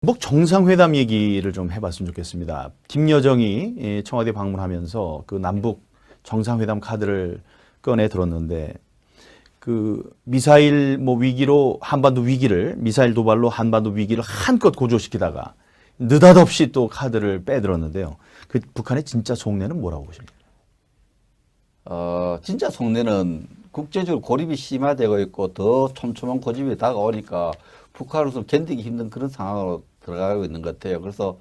남북 정상회담 얘기를 좀 해봤으면 좋겠습니다. 김여정이 청와대 방문하면서 그 남북 정상회담 카드를 꺼내 들었는데 그 미사일 뭐 위기로 한반도 위기를 미사일 도발로 한반도 위기를 한껏 고조시키다가 느닷없이 또 카드를 빼들었는데요. 그 북한의 진짜 속내는 뭐라고 보십니까? 진짜 속내는 국제적으로 고립이 심화되고 있고 더 촘촘한 고집이 다가오니까 북한으로서 견디기 힘든 그런 상황으로 들어가고 있는 것 같아요. 그래서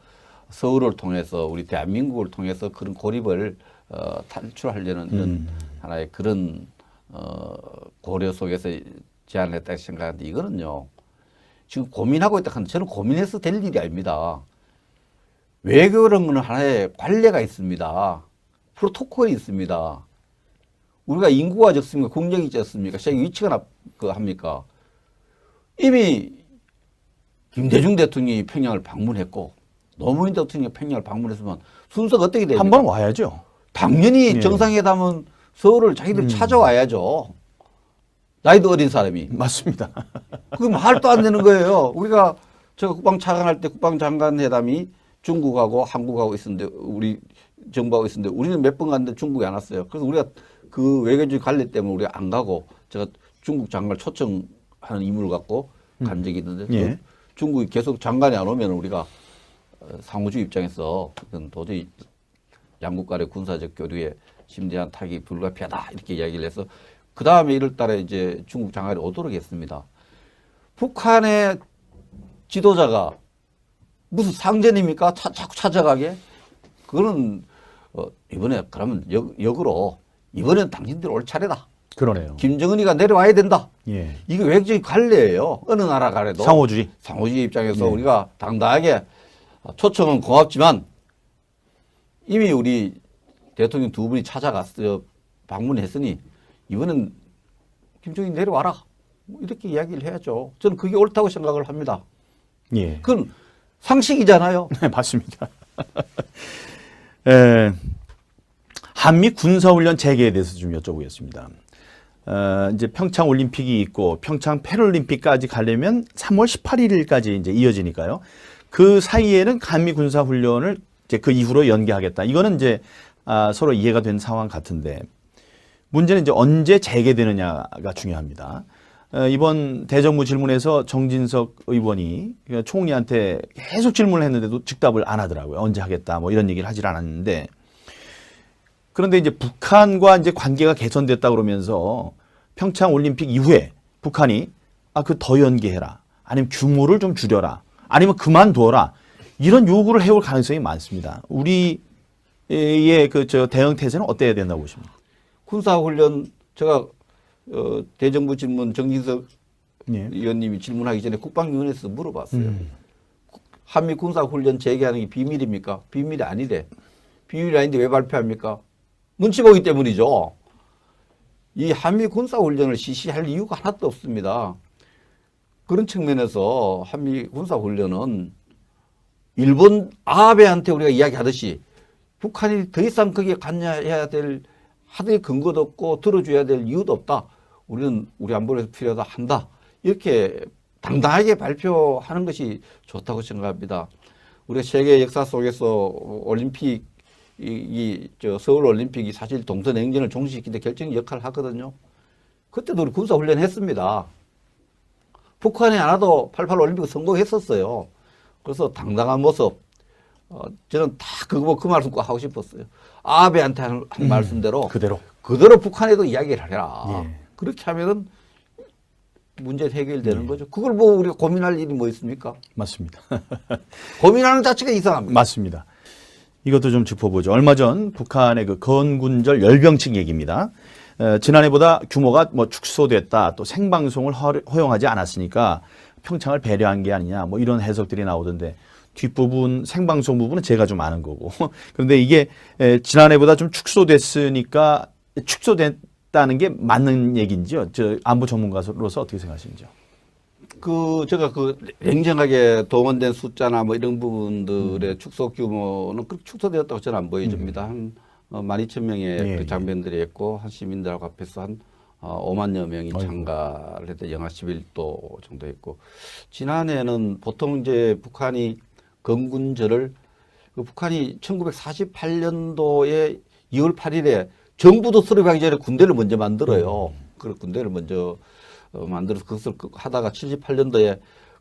서울을 통해서 우리 대한민국을 통해서 그런 고립을 탈출하려는 이런 하나의 그런 고려 속에서 제안을 했다고 생각하는데 이거는요. 지금 고민하고 있다 하는데 저는 고민해서 될 일이 아닙니다. 외교라는 건 하나의 관례가 있습니다. 프로토콜이 있습니다. 우리가 인구가 적습니까? 국력이 적습니까? 세계 위치가 합니까? 이미 김대중 대통령이 평양을 방문했고 노무현 대통령이 평양을 방문했으면 순서가 어떻게 됩니까? 한 번 와야죠. 당연히 예. 정상회담은 서울을 자기들 찾아와야죠. 나이도 어린 사람이. 맞습니다. 그게 말도 안 되는 거예요. 우리가 저 국방차관 할 때 국방장관 회담이 중국하고 한국하고 있었는데 우리 정부하고 있었는데 우리는 몇 번 갔는데 중국이 안 왔어요. 그래서 우리가 그 외교적 관례 때문에 우리가 안 가고 제가 중국 장관을 초청하는 임무를 갖고 간 적이 있는데 예. 중국이 계속 장관이 안 오면 우리가 상호주 입장에서 그건 도저히 양국 간의 군사적 교류에 심대한 타격이 불가피하다 이렇게 이야기를 해서 그 다음에 1월 달에 이제 중국 장관이 오도록 했습니다. 북한의 지도자가 무슨 상전입니까? 자꾸 찾아가게? 그거는 이번에 그러면 역으로 이번엔 당신들 올 차례다. 그러네요. 김정은이가 내려와야 된다. 예. 이게 외교적 관례예요. 어느 나라 가래도. 상호주의. 상호주의 입장에서 예. 우리가 당당하게 초청은 고맙지만 이미 우리 대통령 두 분이 찾아갔어요. 방문했으니 이번엔 김정은이 내려와라. 뭐 이렇게 이야기를 해야죠. 저는 그게 옳다고 생각을 합니다. 예. 그건 상식이잖아요. 네, 맞습니다. 한미 군사훈련 재개에 대해서 좀 여쭤보겠습니다. 이제 평창 올림픽이 있고 평창 패럴림픽까지 가려면 3월 18일까지 이제 이어지니까요. 그 사이에는 한미 군사훈련을 이제 그 이후로 연기하겠다. 이거는 이제 서로 이해가 된 상황 같은데 문제는 이제 언제 재개되느냐가 중요합니다. 이번 대정부 질문에서 정진석 의원이 총리한테 계속 질문을 했는데도 즉답을 안 하더라고요. 언제 하겠다 뭐 이런 얘기를 하질 않았는데 그런데 이제 북한과 이제 관계가 개선됐다 그러면서 평창 올림픽 이후에 북한이 그 더 연기해라. 아니면 규모를 좀 줄여라. 아니면 그만둬라. 이런 요구를 해올 가능성이 많습니다. 우리의 대응 태세는 어때야 된다고 보십니까? 군사훈련 제가 대정부 질문 정진석 예. 의원님이 질문하기 전에 국방위원회에서 물어봤어요. 한미 군사훈련 재개하는 게 비밀입니까? 비밀이 아니래. 비밀이 아닌데 왜 발표합니까? 눈치 보기 때문이죠. 이 한미 군사훈련을 실시할 이유가 하나도 없습니다. 그런 측면에서 한미 군사훈련은 일본 아베한테 우리가 이야기하듯이 북한이 더 이상 거기에 관여해야 될 하드의 근거도 없고 들어줘야 될 이유도 없다. 우리는 우리 안보에서 필요하다 한다. 이렇게 당당하게 발표하는 것이 좋다고 생각합니다. 우리가 세계 역사 속에서 올림픽 서울 올림픽이 사실 동서냉전을 종식시키는 데 결정적 역할을 하거든요. 그때도 우리 군사훈련 했습니다. 북한이 안 와도 88 올림픽 성공했었어요. 그래서 당당한 모습. 저는 다 그 말씀 꼭 하고 싶었어요. 아베한테 한 말씀대로 그대로 북한에도 이야기를 해라. 예. 그렇게 하면은 문제 해결되는 거죠. 그걸 뭐 우리가 고민할 일이 뭐 있습니까? 맞습니다. 고민하는 자체가 이상합니다. 맞습니다. 이것도 좀 짚어보죠. 얼마 전 북한의 그 건군절 열병식 얘기입니다. 지난해보다 규모가 뭐 축소됐다. 또 생방송을 허용하지 않았으니까 평창을 배려한 게 아니냐. 뭐 이런 해석들이 나오던데 뒷부분 생방송 부분은 제가 좀 아는 거고. 그런데 이게 지난해보다 좀 축소됐으니까 축소됐다는 게 맞는 얘기인지요? 저 안보 전문가로서 어떻게 생각하시는지요? 제가 냉정하게 동원된 숫자나 뭐 이런 부분들의 축소 규모는 그렇게 축소되었다고 저는 안 보여집니다. 한 12,000명의 예, 그 장병들이 있고 한 시민들하고 합해서 한 5만여 명이 참가를 했던 영하 11도 정도 했고, 지난해는 보통 이제 북한이 건군절을 북한이 1948년도에 2월 8일에 정부도 수립하기 전에 군대를 먼저 만들어요. 그 군대를 먼저 만들어서 그것을 하다가 78년도에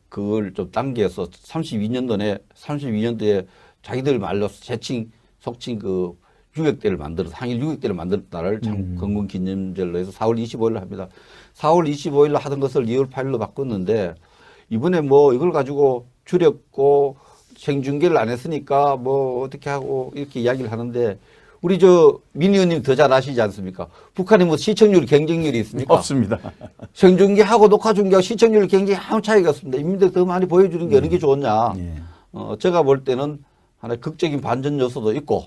그걸 좀 당겨서 32년도에 자기들 말로 속칭 그 유격대를 만들어서 항일 유격대를 만들었다를 건군 기념절로 해서 4월 25일로 합니다. 4월 25일로 하던 것을 2월 8일로 바꿨는데 이번에 뭐 이걸 가지고 줄였고 생중계를 안 했으니까 뭐 어떻게 하고 이렇게 이야기를 하는데 우리 민 의원님 더 잘 아시지 않습니까? 북한이 뭐 시청률 경쟁률이 있습니까? 없습니다. 생중계하고 녹화중계하고 시청률 굉장히 아무 차이가 없습니다. 인민들 더 많이 보여주는 게 어느 게 좋냐. 예. 제가 볼 때는 하나의 극적인 반전 요소도 있고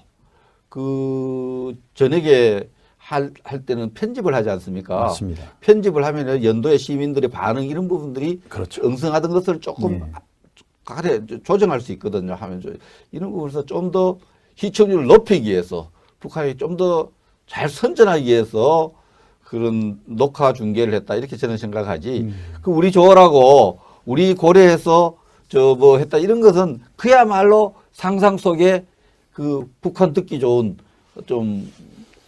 그 저녁에 할 때는 편집을 하지 않습니까? 맞습니다. 편집을 하면 연도의 시민들의 반응 이런 부분들이 그렇죠. 응성하던 것을 조금 가래 조정할 수 있거든요. 하면 이런 부분에서 좀 더 시청률을 높이기 위해서 북한이 좀 더 잘 선전하기 위해서 그런 녹화 중계를 했다 이렇게 저는 생각하지. 그 우리 조라고 우리 고려해서 뭐 했다 이런 것은 그야말로 상상 속에 그 북한 듣기 좋은 좀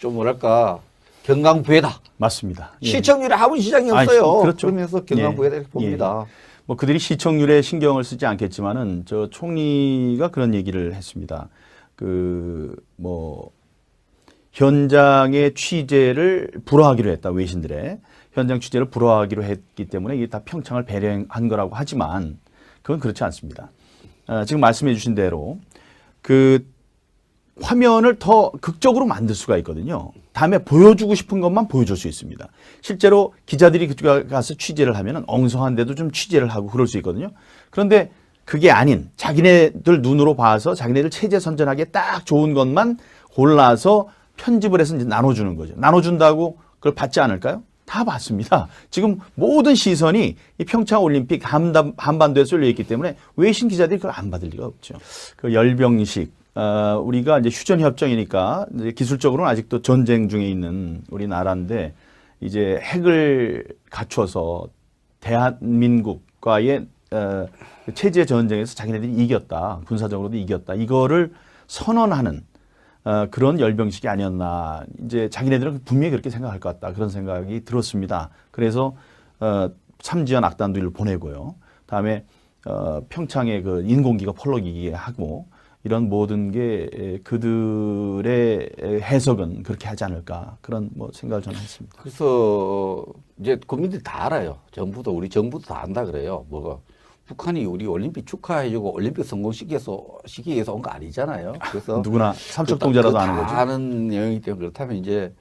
뭐랄까 경강부회다. 맞습니다. 예. 시청률에 아무 시장이 없어요. 그렇죠. 그러면서 경강부회다 이렇게 봅니다. 뭐 그들이 시청률에 신경을 쓰지 않겠지만은 저 총리가 그런 얘기를 했습니다. 현장의 취재를 불허하기로 했다. 외신들의 현장 취재를 불허하기로 했기 때문에 이게 다 평창을 배려한 거라고 하지만 그건 그렇지 않습니다. 지금 말씀해 주신 대로 그 화면을 더 극적으로 만들 수가 있거든요. 다음에 보여주고 싶은 것만 보여줄 수 있습니다. 실제로 기자들이 그쪽에 가서 취재를 하면 엉성한데도 좀 취재를 하고 그럴 수 있거든요. 그런데 그게 아닌 자기네들 눈으로 봐서 자기네들 체제 선전하기에 딱 좋은 것만 골라서 편집을 해서 이제 나눠주는 거죠. 나눠준다고 그걸 받지 않을까요? 다 받습니다. 지금 모든 시선이 이 평창 올림픽 한반도에 쏠려 있기 때문에 외신 기자들이 그걸 안 받을 리가 없죠. 그 열병식, 우리가 이제 휴전 협정이니까 이제 기술적으로는 아직도 전쟁 중에 있는 우리나라인데 이제 핵을 갖춰서 대한민국과의 체제 전쟁에서 자기네들이 이겼다. 군사적으로도 이겼다. 이거를 선언하는 그런 열병식이 아니었나. 이제 자기네들은 분명히 그렇게 생각할 것 같다. 그런 생각이 들었습니다. 그래서 참지연 악단들을 보내고요. 다음에 평창에 그 인공기가 펄럭이게 하고 이런 모든 게 그들의 해석은 그렇게 하지 않을까. 그런 뭐 생각을 저는 했습니다. 그래서 이제 국민들이 다 알아요. 우리 정부도 다 안다 그래요. 북한이 우리 올림픽 축하해주고 올림픽 성공시키기 위해서 온 거 아니잖아요. 그래서 누구나 삼척동자라도 아는 거죠. 아는 내용이기 때문에 그렇다면 이제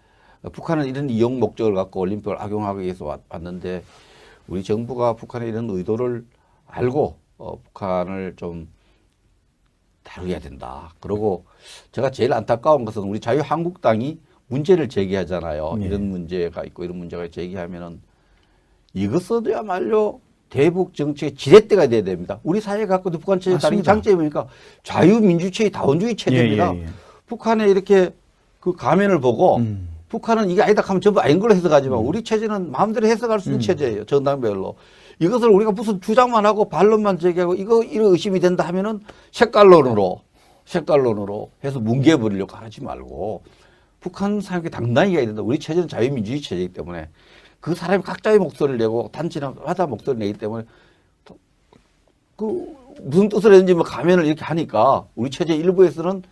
북한은 이런 이용 목적을 갖고 올림픽을 악용하기 위해서 왔는데 우리 정부가 북한의 이런 의도를 알고 북한을 좀 다루어야 된다. 그리고 제가 제일 안타까운 것은 우리 자유한국당이 문제를 제기하잖아요. 네. 이런 문제가 있고 이런 문제가 제기하면은 이것은야말로 대북 정책의 지렛대가 돼야 됩니다. 우리 사회에 갖고 있는 북한 체제의 다른 장점이 뭡니까? 자유민주주의 다원주의 체제입니다. 북한의 이렇게 그 가면을 보고 북한은 이게 아니다 하면 전부 아닌 걸로 해석하지만 우리 체제는 마음대로 해석할 수 있는 체제예요. 정당별로. 이것을 우리가 무슨 주장만 하고 반론만 제기하고 이런 의심이 된다 하면은 색깔론으로 해서 뭉개버리려고 하지 말고 북한 사람에게 당당히 가야 된다. 우리 체제는 자유민주주의 체제이기 때문에 그 사람이 각자의 목소리를 내고 단체마다 목소리를 내기 때문에 그 무슨 뜻을 했는지 뭐 가면을 이렇게 하니까 우리 체제 일부에서는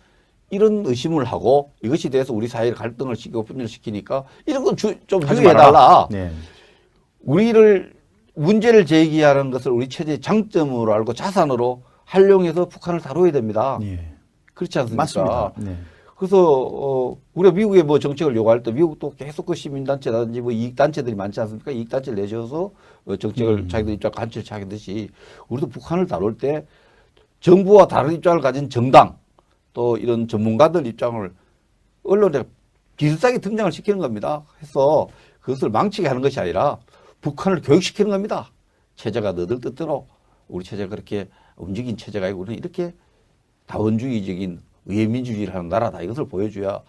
이런 의심을 하고 이것이 돼서 우리 사회를 갈등을 시키고 분열시키니까 이런 건 좀 유의해달라. 네. 문제를 제기하는 것을 우리 체제의 장점으로 알고 자산으로 활용해서 북한을 다뤄야 됩니다. 네. 그렇지 않습니까? 맞습니다. 네. 그래서 우리가 미국에 뭐 정책을 요구할 때 미국도 계속 그 시민단체라든지 뭐 이익단체들이 많지 않습니까? 이익단체를 내셔서 정책을 자기들 입장 관철 차기듯이 우리도 북한을 다룰 때 정부와 다른 입장을 가진 정당 또 이런 전문가들 입장을 언론에 비슷하게 등장을 시키는 겁니다. 해서 그것을 망치게 하는 것이 아니라 북한을 교육시키는 겁니다. 체제가 너들 뜻대로 우리 체제가 그렇게 움직인 체제가 아니고 우리는 이렇게 다원주의적인 의회민주주의를 하는 나라다. 이것을 보여줘야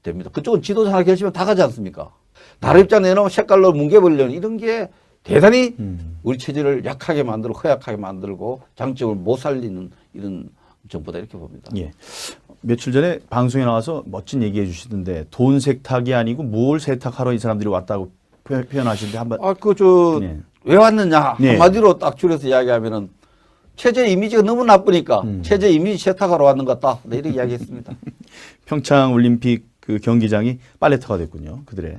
됩니다. 그쪽은 지도자 하나 결심하면 다 가지 않습니까? 나라 입장에는 색깔로 뭉개버리려는 이런 게 대단히 우리 체제를 약하게 만들고 허약하게 만들고 장점을 못 살리는 이런 정보다 이렇게 봅니다. 예. 며칠 전에 방송에 나와서 멋진 얘기해 주시던데 돈 세탁이 아니고 뭘 세탁하러 이 사람들이 왔다고 표현하시는데 한번 네. 왜 왔느냐 네. 한마디로 딱 줄여서 이야기하면은 체제 이미지가 너무 나쁘니까 체제 이미지 세탁하러 왔는 것 같다. 네, 이렇게 이야기했습니다. 평창 올림픽 그 경기장이 빨래터가 됐군요. 그들의.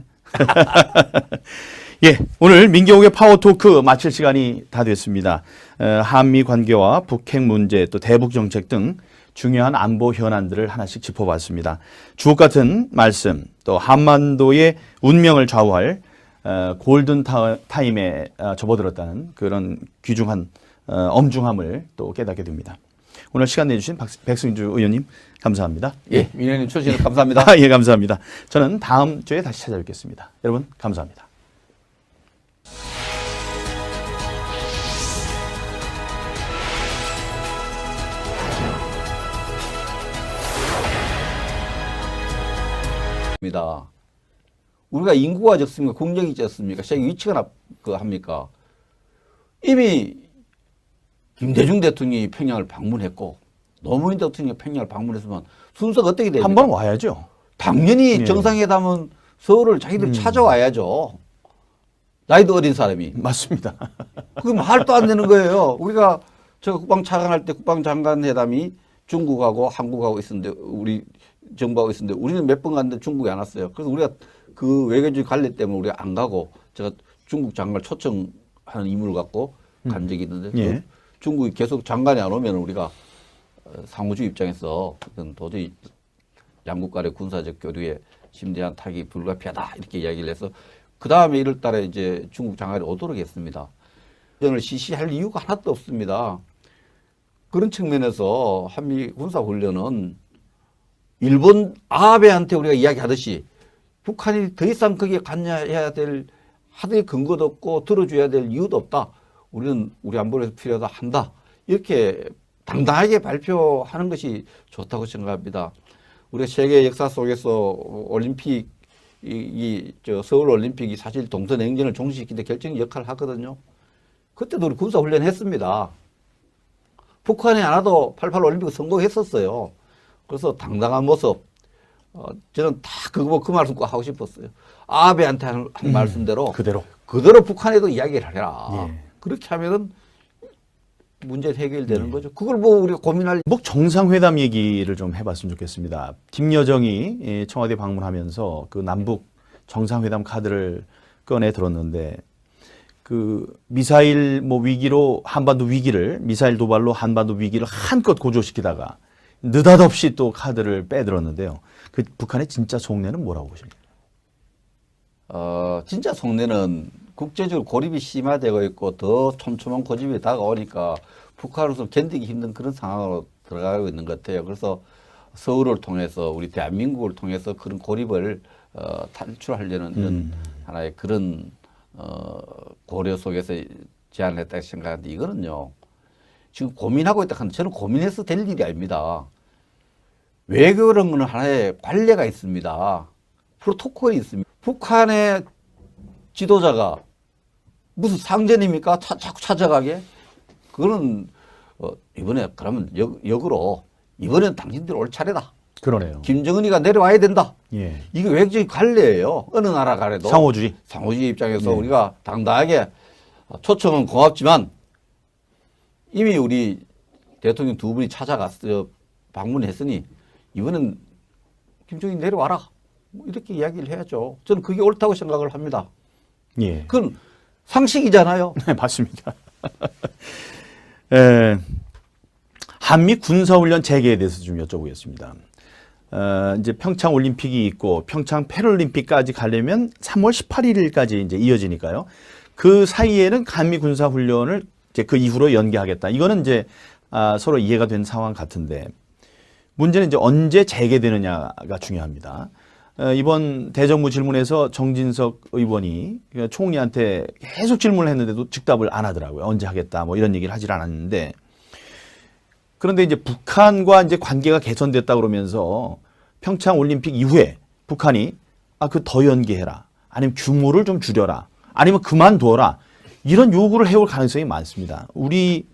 예, 오늘 민경욱의 파워토크 마칠 시간이 다 됐습니다. 한미 관계와 북핵 문제 또 대북 정책 등 중요한 안보 현안들을 하나씩 짚어봤습니다. 주옥 같은 말씀 또 한반도의 운명을 좌우할 골든 타임에 접어들었다는 그런 귀중한 엄중함을 또 깨닫게 됩니다. 오늘 시간 내주신 백승주 의원님 감사합니다. 예, 민현님 초신을 감사합니다. 예, 감사합니다. 저는 다음 주에 다시 찾아뵙겠습니다. 여러분 감사합니다. 우리가 인구가 적습니까? 국력이 적습니까? 세계 위치가 합니까? 이미 김대중 대통령이 평양을 방문했고 노무현 대통령이 평양을 방문했으면 순서가 어떻게 됩니까? 한 번 와야죠. 당연히 예. 정상회담은 서울을 자기들 찾아와야죠. 나이도 어린 사람이. 맞습니다. 그게 말도 안 되는 거예요. 우리가 저 국방차관 할 때 국방장관 회담이 중국하고 한국하고 있었는데 우리 정부하고 있었는데 우리는 몇 번 갔는데 중국이 안 왔어요. 그래서 우리가 그 외교적 관례 때문에 우리가 안 가고 제가 중국 장관을 초청하는 임무를 갖고 간 적이 있는데 예. 중국이 계속 장관이 안 오면 우리가 상호주 입장에서 이건 도저히 양국 간의 군사적 교류에 심대한 타격이 불가피하다 이렇게 이야기를 해서 그 다음에 1월 달에 이제 중국 장관이 오도록 했습니다. 전을 실시할 이유가 하나도 없습니다. 그런 측면에서 한미 군사훈련은 일본 아베한테 우리가 이야기하듯이 북한이 더 이상 거기에 관여해야 될 하드의 근거도 없고 들어줘야 될 이유도 없다. 우리는 우리 안보에서 필요하다 한다. 이렇게 당당하게 발표하는 것이 좋다고 생각합니다. 우리가 세계 역사 속에서 올림픽 서울 올림픽이 사실 동서 냉전을 종식시키는 데 결정적 역할을 하거든요. 그때도 우리 군사훈련 했습니다. 북한이 안 와도 88 올림픽 성공했었어요. 그래서 당당한 모습, 저는 다 그 말씀 꼭 하고 싶었어요. 아베한테 한 말씀대로 그대로 북한에도 이야기를 해라. 예. 그렇게 하면은 문제 해결되는 거죠. 그걸 뭐 우리가 고민할. 북 정상회담 얘기를 좀 해봤으면 좋겠습니다. 김여정이 청와대 방문하면서 그 남북 정상회담 카드를 꺼내 들었는데 그 미사일 뭐 위기로 한반도 위기를 미사일 도발로 한반도 위기를 한껏 고조시키다가 느닷없이 또 카드를 빼들었는데요. 그 북한의 진짜 속내는 뭐라고 보십니까? 진짜 속내는 국제적으로 고립이 심화되고 있고 더 촘촘한 고집이 다가오니까 북한으로서 견디기 힘든 그런 상황으로 들어가고 있는 것 같아요. 그래서 서울을 통해서 우리 대한민국을 통해서 그런 고립을 탈출하려는 이런 하나의 그런 고려 속에서 제안을 했다고 생각하는데 이거는요. 지금 고민하고 있다 하는데 저는 고민해서 될 일이 아닙니다. 외교라는 건 하나의 관례가 있습니다. 프로토콜이 있습니다. 북한의 지도자가 무슨 상전입니까? 자꾸 찾아가게? 그거는 이번에 그러면 역으로 이번엔 당신들 올 차례다. 그러네요. 김정은이가 내려와야 된다. 예. 이거 외교적 관례예요. 어느 나라 간에도. 상호주의 입장에서 네. 우리가 당당하게 초청은 고맙지만 이미 우리 대통령 두 분이 찾아갔어요. 방문했으니 이번엔 김정은이 내려와라. 뭐 이렇게 이야기를 해야죠. 저는 그게 옳다고 생각을 합니다. 예. 그건 상식이잖아요. 네, 맞습니다. 한미 군사훈련 재개에 대해서 좀 여쭤보겠습니다. 이제 평창 올림픽이 있고 평창 패럴림픽까지 가려면 3월 18일까지 이제 이어지니까요. 그 사이에는 한미 군사훈련을 이제 그 이후로 연기하겠다. 이거는 이제 서로 이해가 된 상황 같은데 문제는 이제 언제 재개되느냐가 중요합니다. 이번 대정부 질문에서 정진석 의원이 총리한테 계속 질문을 했는데도 즉답을 안 하더라고요. 언제 하겠다 뭐 이런 얘기를 하질 않았는데 그런데 이제 북한과 이제 관계가 개선됐다 그러면서 평창 올림픽 이후에 북한이 그 더 연기해라. 아니면 규모를 좀 줄여라, 아니면 그만둬라, 이런 요구를 해올 가능성이 많습니다. 우리의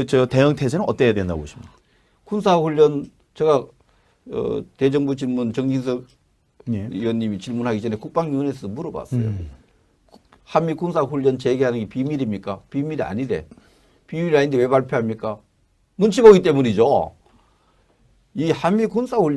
저 대응 태세는 어때야 된다고 보십니까? 군사훈련 제가 대정부 질문 정진석 예. 의원님이 질문하기 전에 국방위원회에서 물어봤어요. 한미 군사훈련 재개하는 게 비밀입니까? 비밀이 아니래. 비밀이 아닌데 왜 발표합니까? 눈치 보기 때문이죠. 이 한미 군사훈련